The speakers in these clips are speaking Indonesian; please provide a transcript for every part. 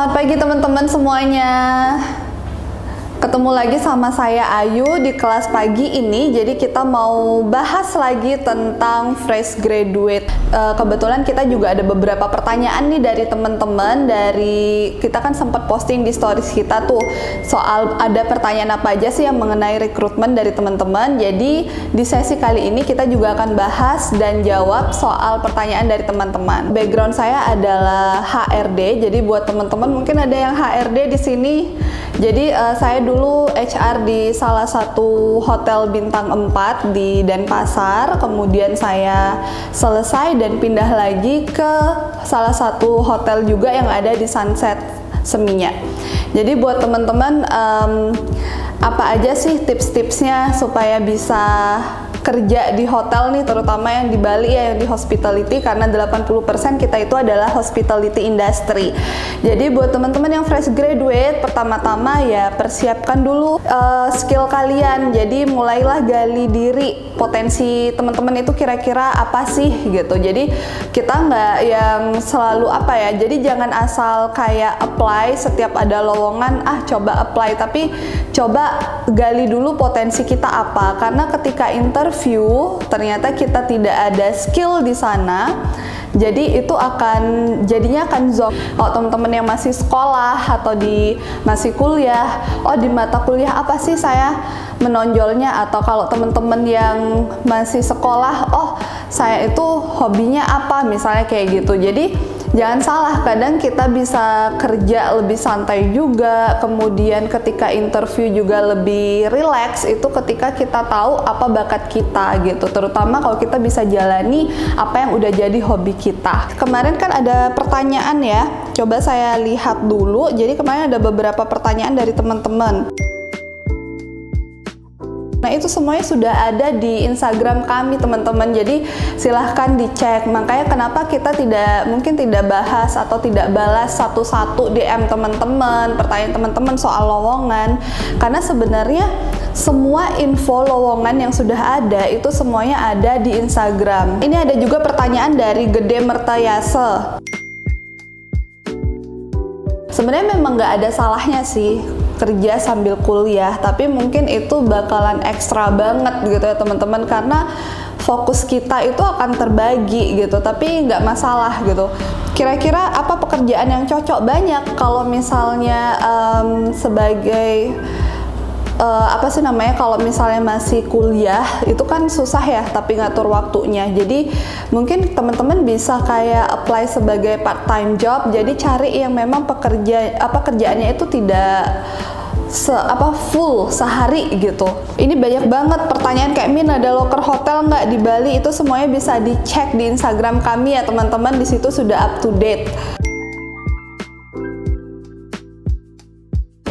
Selamat pagi teman-teman semuanya. Ketemu lagi sama saya Ayu di kelas pagi ini. Jadi kita mau bahas lagi tentang fresh graduate. Kebetulan kita juga ada beberapa pertanyaan nih dari teman-teman. Kita kan sempat posting di stories kita tuh soal ada pertanyaan apa aja sih yang mengenai rekrutmen dari teman-teman. Jadi di sesi kali ini kita juga akan bahas dan jawab soal pertanyaan dari teman-teman. Background saya adalah HRD. Jadi buat teman-teman mungkin ada yang HRD di sini. Jadi saya dulu HR di salah satu hotel bintang 4 di Denpasar, kemudian saya selesai dan pindah lagi ke salah satu hotel juga yang ada di Sunset Seminyak. Jadi buat teman-teman apa aja sih tips-tipsnya supaya bisa kerja di hotel nih, terutama yang di Bali ya, yang di hospitality, karena 80% kita itu adalah hospitality industry. Jadi buat teman-teman yang fresh graduate, pertama-tama ya persiapkan dulu skill kalian. Jadi mulailah gali diri, potensi teman-teman itu kira-kira apa sih gitu. Jadi kita nggak yang selalu apa ya, jadi jangan asal kayak apply setiap ada lowongan, coba apply, tapi coba gali dulu potensi kita apa, karena ketika interview ternyata kita tidak ada skill di sana, jadi itu jadinya akan zonk. Kalau teman-teman yang masih sekolah atau masih kuliah, di mata kuliah apa sih saya menonjolnya, atau kalau teman-teman yang masih sekolah, saya itu hobinya apa, misalnya kayak gitu. Jadi jangan salah, kadang kita bisa kerja lebih santai juga, kemudian ketika interview juga lebih relax itu ketika kita tahu apa bakat kita gitu, terutama kalau kita bisa jalani apa yang udah jadi hobi kita. Kemarin kan ada pertanyaan ya, coba saya lihat dulu. Jadi kemarin ada beberapa pertanyaan dari teman-teman. Nah itu semuanya sudah ada di Instagram kami teman-teman, jadi silahkan dicek. Makanya kenapa kita mungkin tidak bahas atau tidak balas satu-satu DM teman-teman, pertanyaan teman-teman soal lowongan, karena sebenarnya semua info lowongan yang sudah ada itu semuanya ada di Instagram. Ini ada juga pertanyaan dari Gede Mertayase. Sebenarnya memang nggak ada salahnya sih kerja sambil kuliah, tapi mungkin itu bakalan ekstra banget gitu ya teman-teman, karena fokus kita itu akan terbagi gitu, tapi nggak masalah gitu. Kira-kira apa pekerjaan yang cocok? Banyak. Kalau misalnya sebagai kalau misalnya masih kuliah itu kan susah ya, tapi ngatur waktunya. Jadi mungkin teman-teman bisa kayak apply sebagai part time job. Jadi cari yang memang kerjaannya itu tidak full sehari gitu. Ini banyak banget pertanyaan kayak, Min, ada loker hotel nggak di Bali? Itu semuanya bisa dicek di Instagram kami ya teman-teman. Di situ sudah up to date.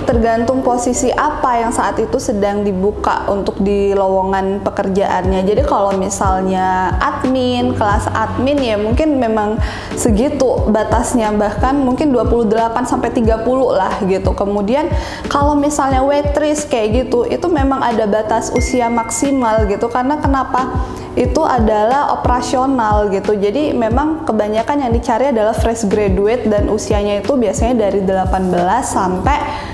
Tergantung posisi apa yang saat itu sedang dibuka untuk di lowongan pekerjaannya. Jadi kalau misalnya admin, kelas admin ya mungkin memang segitu batasnya, bahkan mungkin 28 sampai 30 lah gitu. Kemudian kalau misalnya waitress kayak gitu, itu memang ada batas usia maksimal gitu, karena kenapa? Itu adalah operasional gitu. Jadi memang kebanyakan yang dicari adalah fresh graduate dan usianya itu biasanya dari 18 sampai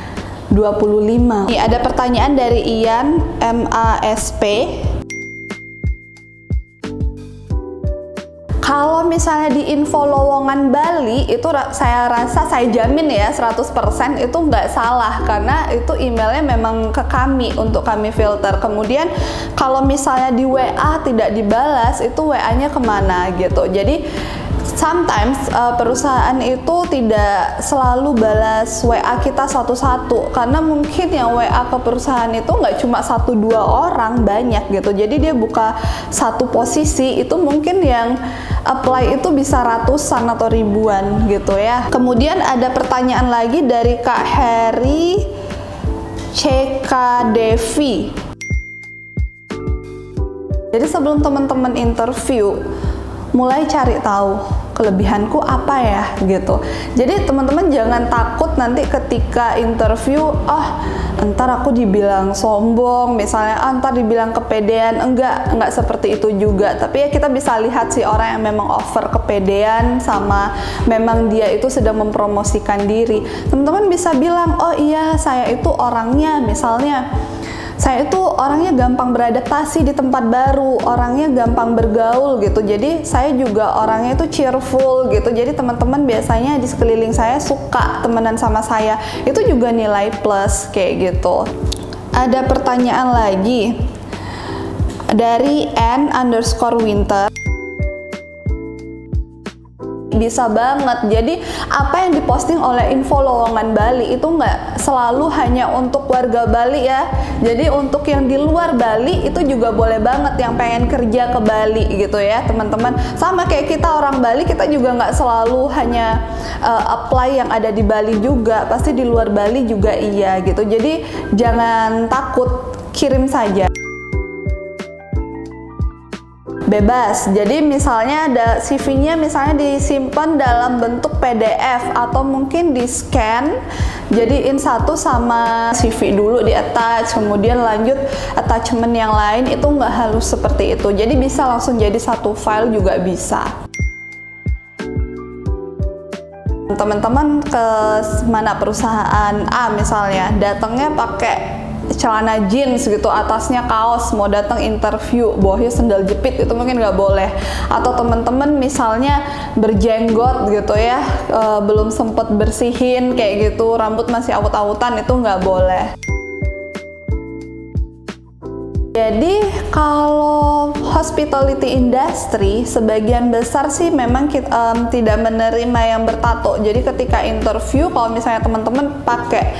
25. Nih, ada pertanyaan dari Ian MASP. Kalau misalnya di info lowongan Bali itu saya jamin ya 100% itu nggak salah, karena itu emailnya memang ke kami untuk kami filter. Kemudian kalau misalnya di WA tidak dibalas, itu WA-nya kemana gitu. Jadi sometimes perusahaan itu tidak selalu balas WA kita satu-satu, karena mungkin yang WA ke perusahaan itu nggak cuma 1-2 orang, banyak gitu. Jadi dia buka satu posisi, itu mungkin yang apply itu bisa ratusan atau ribuan gitu ya. Kemudian ada pertanyaan lagi dari Kak Heri CK Devi. Jadi sebelum teman-teman interview, mulai cari tahu kelebihanku apa ya gitu. Jadi teman-teman jangan takut nanti ketika interview, ntar aku dibilang sombong misalnya, ntar dibilang kepedean. Enggak seperti itu juga. Tapi ya kita bisa lihat sih orang yang memang over kepedean sama memang dia itu sedang mempromosikan diri. Teman-teman bisa bilang, oh iya saya itu orangnya misalnya, saya itu orangnya gampang beradaptasi di tempat baru, orangnya gampang bergaul gitu. Jadi saya juga orangnya itu cheerful gitu. Jadi teman-teman biasanya di sekeliling saya suka temenan sama saya. Itu juga nilai plus kayak gitu. Ada pertanyaan lagi dari N_Winter. Bisa banget. Jadi apa yang diposting oleh Info Lowongan Bali itu nggak selalu hanya untuk warga Bali ya. Jadi untuk yang di luar Bali itu juga boleh banget yang pengen kerja ke Bali gitu ya teman-teman. Sama kayak kita orang Bali, kita juga nggak selalu hanya apply yang ada di Bali juga. Pasti di luar Bali juga iya gitu. Jadi jangan takut, kirim saja. Bebas. Jadi misalnya ada CV-nya misalnya disimpan dalam bentuk PDF atau mungkin di scan, jadiin satu sama CV dulu di attach, kemudian lanjut attachment yang lain. Itu nggak harus seperti itu. Jadi bisa langsung jadi satu file juga bisa. Teman-teman ke mana perusahaan A misalnya, datangnya pakai celana jeans gitu, atasnya kaos, mau datang interview, bawahnya sendal jepit, itu mungkin nggak boleh. Atau teman-teman misalnya berjenggot gitu ya, belum sempet bersihin kayak gitu, rambut masih awut-awutan, itu nggak boleh. Jadi kalau hospitality industry sebagian besar sih memang tidak menerima yang bertato. Jadi ketika interview kalau misalnya teman-teman pakai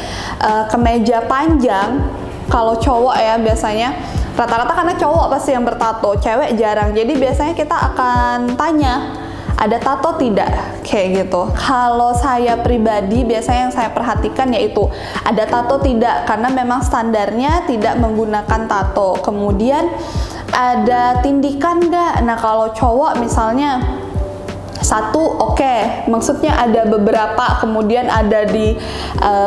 kemeja panjang, kalau cowok ya biasanya rata-rata, karena cowok pasti yang bertato, cewek jarang. Jadi biasanya kita akan tanya, ada tato tidak? Kayak gitu. Kalau saya pribadi biasanya yang saya perhatikan yaitu ada tato tidak, karena memang standarnya tidak menggunakan tato. Kemudian ada tindikan nggak? Nah kalau cowok misalnya satu, oke. Maksudnya ada beberapa, kemudian ada di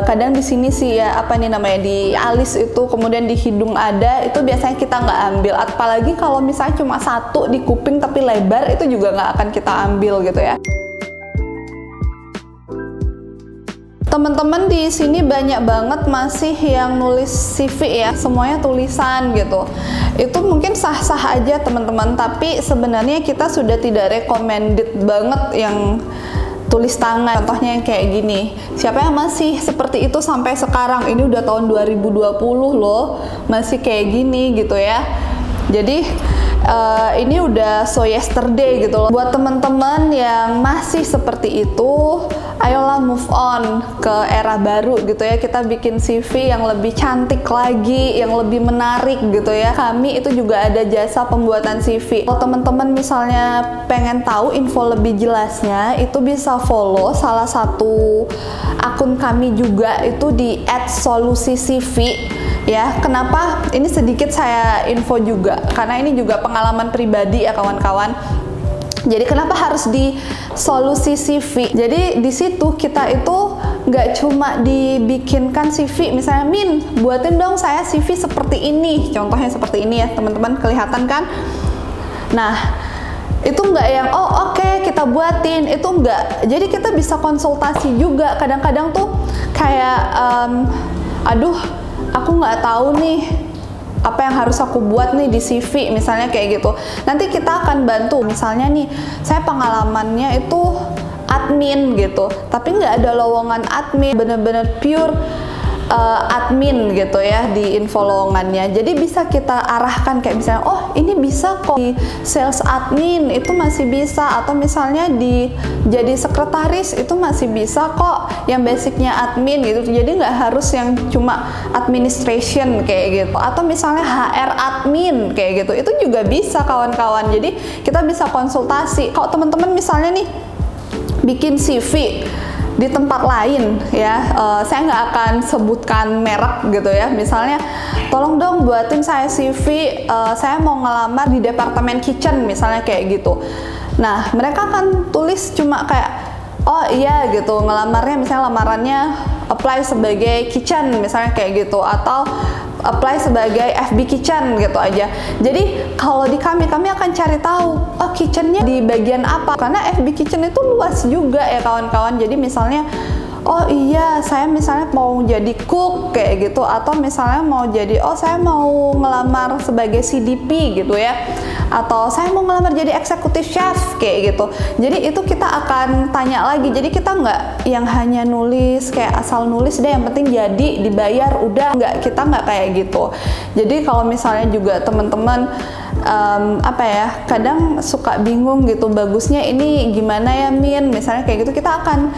kadang di sini sih ya, apa nih namanya, di alis itu, kemudian di hidung ada, itu biasanya kita nggak ambil. Apalagi kalau misalnya cuma satu di kuping tapi lebar, itu juga nggak akan kita ambil gitu ya. Teman-teman di sini banyak banget masih yang nulis CV ya, semuanya tulisan gitu. Itu mungkin sah-sah aja teman-teman, tapi sebenarnya kita sudah tidak recommended banget yang tulis tangan. Contohnya yang kayak gini. Siapa yang masih seperti itu sampai sekarang? Ini udah tahun 2020 loh, masih kayak gini gitu ya. Jadi ini udah so yesterday gitu loh. Buat teman-teman yang masih seperti itu, ayolah move on ke era baru gitu ya. Kita bikin CV yang lebih cantik lagi, yang lebih menarik gitu ya. Kami itu juga ada jasa pembuatan CV. Kalau teman-teman misalnya pengen tahu info lebih jelasnya, itu bisa follow salah satu akun kami juga, itu di @solusi_cv ya. Kenapa? Ini sedikit saya info juga, karena ini juga pengalaman pribadi ya kawan-kawan. Jadi kenapa harus di Solusi CV? Jadi di situ kita itu nggak cuma dibikinkan CV, misalnya Min, buatin dong saya CV seperti ini. Contohnya seperti ini ya teman-teman, kelihatan kan? Nah, itu nggak yang oke, kita buatin, itu nggak. Jadi kita bisa konsultasi juga. Kadang-kadang tuh kayak aduh, aku nggak tahu nih apa yang harus aku buat nih di CV misalnya kayak gitu. Nanti kita akan bantu. Misalnya nih, saya pengalamannya itu admin gitu, tapi nggak ada lowongan admin, bener-bener pure admin gitu ya di info lowongannya. Jadi bisa kita arahkan kayak misalnya, oh ini bisa kok di sales admin, itu masih bisa. Atau misalnya di jadi sekretaris, itu masih bisa kok yang basicnya admin gitu. Jadi nggak harus yang cuma administration kayak gitu. Atau misalnya HR admin kayak gitu, itu juga bisa kawan-kawan. Jadi kita bisa konsultasi. Kalau teman-teman misalnya nih bikin CV di tempat lain ya, saya nggak akan sebutkan merek gitu ya, misalnya tolong dong buatin saya CV, saya mau ngelamar di departemen kitchen misalnya kayak gitu. Nah mereka akan tulis cuma kayak oh iya gitu, ngelamarnya misalnya lamarannya apply sebagai kitchen misalnya kayak gitu, atau apply sebagai FB kitchen gitu aja. Jadi kalau di kami akan cari tahu oh kitchennya di bagian apa, karena FB kitchen itu luas juga ya kawan-kawan. Jadi misalnya oh iya saya misalnya mau jadi cook kayak gitu, atau misalnya mau jadi oh saya mau ngelamar sebagai CDP gitu ya, atau saya mau ngelamar jadi executive chef kayak gitu. Jadi itu kita akan tanya lagi. Jadi kita nggak yang hanya nulis kayak asal nulis deh yang penting jadi dibayar udah, nggak, kita nggak kayak gitu. Jadi kalau misalnya juga teman-teman apa ya, kadang suka bingung gitu, bagusnya ini gimana ya Min, misalnya kayak gitu, kita akan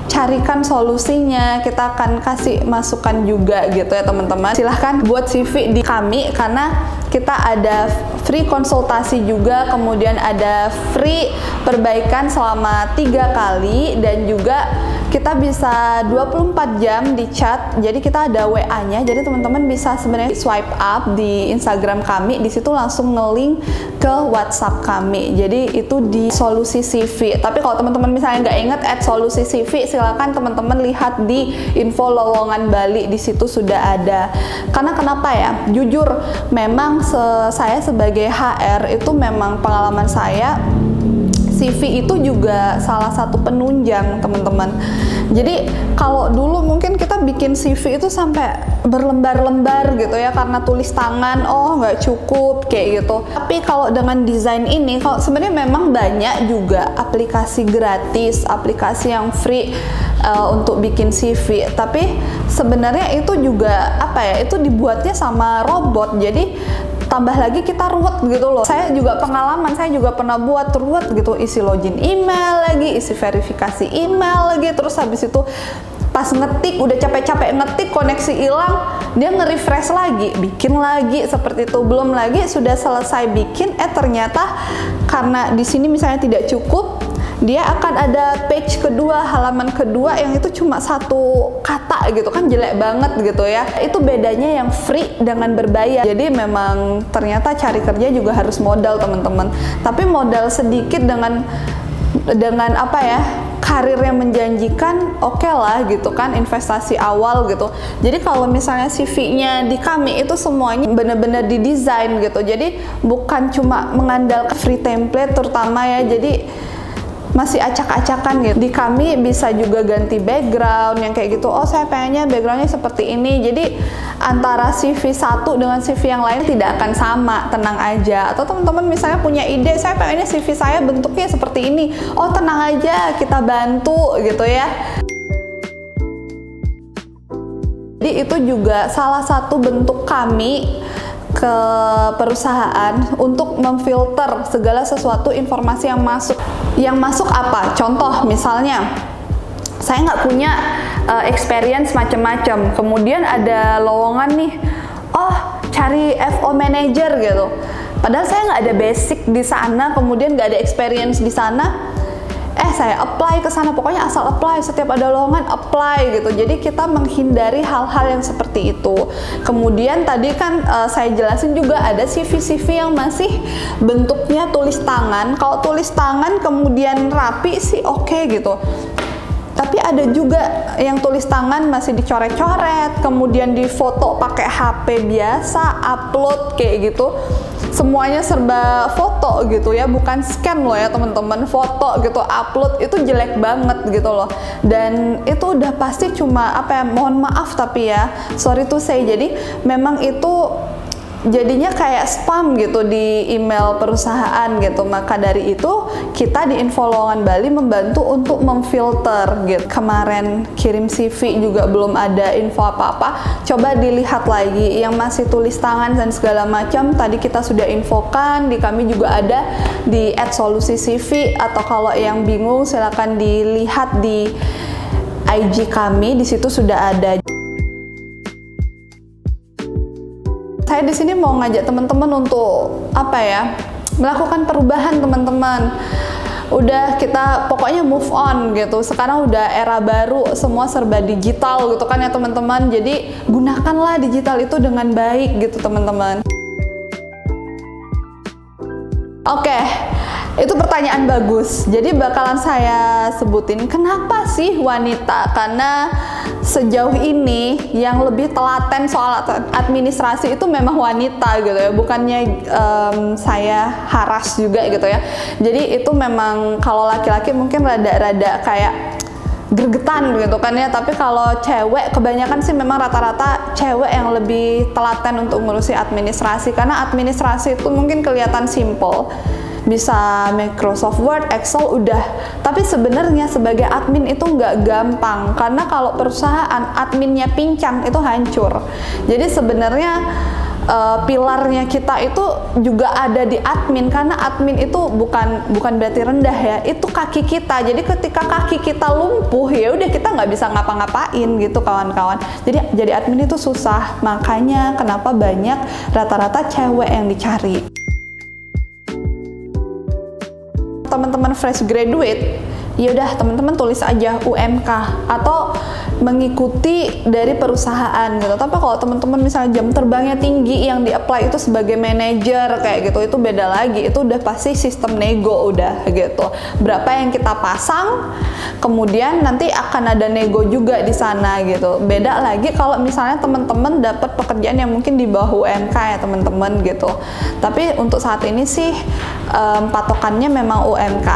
carikan solusinya, kita akan kasih masukan juga gitu ya teman-teman. Silahkan buat CV di kami, karena kita ada free konsultasi juga, kemudian ada free perbaikan selama 3 kali, dan juga kita bisa 24 jam di chat. Jadi kita ada WA-nya, jadi teman-teman bisa sebenarnya swipe up di Instagram kami, di situ langsung nge-link ke WhatsApp kami. Jadi itu di Solusi CV. Tapi kalau teman-teman misalnya nggak inget add Solusi CV, silakan teman-teman lihat di info lowongan Bali, di situ sudah ada. Karena kenapa ya? Jujur, memang saya sebagai HR itu memang pengalaman saya, CV itu juga salah satu penunjang teman-teman. Jadi kalau dulu mungkin kita bikin CV itu sampai berlembar-lembar gitu ya, karena tulis tangan, oh nggak cukup kayak gitu. Tapi kalau dengan desain ini, kalau sebenarnya memang banyak juga aplikasi gratis, aplikasi yang free untuk bikin CV. Tapi sebenarnya itu juga apa ya? Itu dibuatnya sama robot. Jadi tambah lagi kita ruwet gitu loh. Saya juga pengalaman, saya juga pernah buat ruwet gitu, isi login email lagi, isi verifikasi email lagi, terus habis itu pas ngetik, udah capek-capek ngetik, koneksi hilang, dia nge-refresh lagi, bikin lagi seperti itu. Belum lagi sudah selesai bikin, ternyata karena di sini misalnya tidak cukup, dia akan ada page kedua, halaman kedua yang itu cuma 1 kata gitu kan, jelek banget gitu ya. Itu bedanya yang free dengan berbayar. Jadi memang ternyata cari kerja juga harus modal teman-teman. Tapi modal sedikit dengan apa ya, karir yang menjanjikan, oke lah gitu kan, investasi awal gitu. Jadi kalau misalnya CV-nya di kami itu semuanya benar-benar didesain gitu. Jadi bukan cuma mengandalkan free template terutama ya. Jadi masih acak-acakan gitu. Di kami bisa juga ganti background yang kayak gitu. Oh saya pengennya backgroundnya seperti ini. Jadi antara CV satu dengan CV yang lain tidak akan sama, tenang aja. Atau teman-teman misalnya punya ide, saya pengennya CV saya bentuknya seperti ini. Oh tenang aja, kita bantu gitu ya. Jadi itu juga salah satu bentuk kami ke perusahaan untuk memfilter segala sesuatu informasi yang masuk. Yang masuk apa? Contoh misalnya, saya nggak punya experience macam-macam. Kemudian ada lowongan nih, oh cari FO manager gitu. Padahal saya nggak ada basic di sana, kemudian nggak ada experience di sana. Saya apply ke sana, pokoknya asal apply, setiap ada lowongan apply gitu. Jadi kita menghindari hal-hal yang seperti itu. Kemudian tadi kan saya jelasin juga ada CV-CV yang masih bentuknya tulis tangan. Kalau tulis tangan kemudian rapi sih oke gitu. Tapi ada juga yang tulis tangan masih dicoret-coret, kemudian difoto pakai HP biasa, upload kayak gitu. Semuanya serba foto gitu ya, bukan scan loh ya teman-teman, foto gitu, upload, itu jelek banget gitu loh. Dan itu udah pasti cuma apa ya, mohon maaf tapi ya, sorry to say, jadi memang itu jadinya kayak spam gitu di email perusahaan gitu. Maka dari itu kita di Info Lowongan Bali membantu untuk memfilter gitu. Kemarin kirim CV juga belum ada info apa-apa, coba dilihat lagi yang masih tulis tangan dan segala macam. Tadi kita sudah infokan, di kami juga ada di @solusi-cv, atau kalau yang bingung silakan dilihat di IG kami, di situ sudah ada. Saya di sini mau ngajak teman-teman untuk apa ya, melakukan perubahan teman-teman. udah kita pokoknya move on gitu. Sekarang udah era baru, semua serba digital gitu kan ya teman-teman. Jadi gunakanlah digital itu dengan baik gitu teman-teman. Oke, itu pertanyaan bagus. Jadi bakalan saya sebutin kenapa sih wanita, karena sejauh ini yang lebih telaten soal administrasi itu memang wanita gitu ya, bukannya saya haras juga gitu ya. Jadi itu memang kalau laki-laki mungkin rada-rada kayak gregetan gitu kan ya, tapi kalau cewek kebanyakan sih memang rata-rata cewek yang lebih telaten untuk ngurusi administrasi, karena administrasi itu mungkin kelihatan simple, bisa Microsoft Word, Excel udah, tapi sebenarnya sebagai admin itu nggak gampang, karena kalau perusahaan adminnya pincang itu hancur. Jadi sebenarnya pilarnya kita itu juga ada di admin, karena admin itu bukan berarti rendah ya, itu kaki kita. Jadi ketika kaki kita lumpuh ya udah kita nggak bisa ngapa-ngapain gitu kawan-kawan. Jadi admin itu susah, makanya kenapa banyak rata-rata cewek yang dicari. Teman-teman fresh graduate, ya udah teman-teman tulis aja UMK atau mengikuti dari perusahaan gitu. Tapi kalau teman-teman misalnya jam terbangnya tinggi, yang di-apply itu sebagai manajer kayak gitu, itu beda lagi. Itu udah pasti sistem nego udah gitu. Berapa yang kita pasang, kemudian nanti akan ada nego juga di sana gitu. Beda lagi kalau misalnya teman-teman dapat pekerjaan yang mungkin di bawah UMK ya teman-teman gitu. Tapi untuk saat ini sih patokannya memang UMK.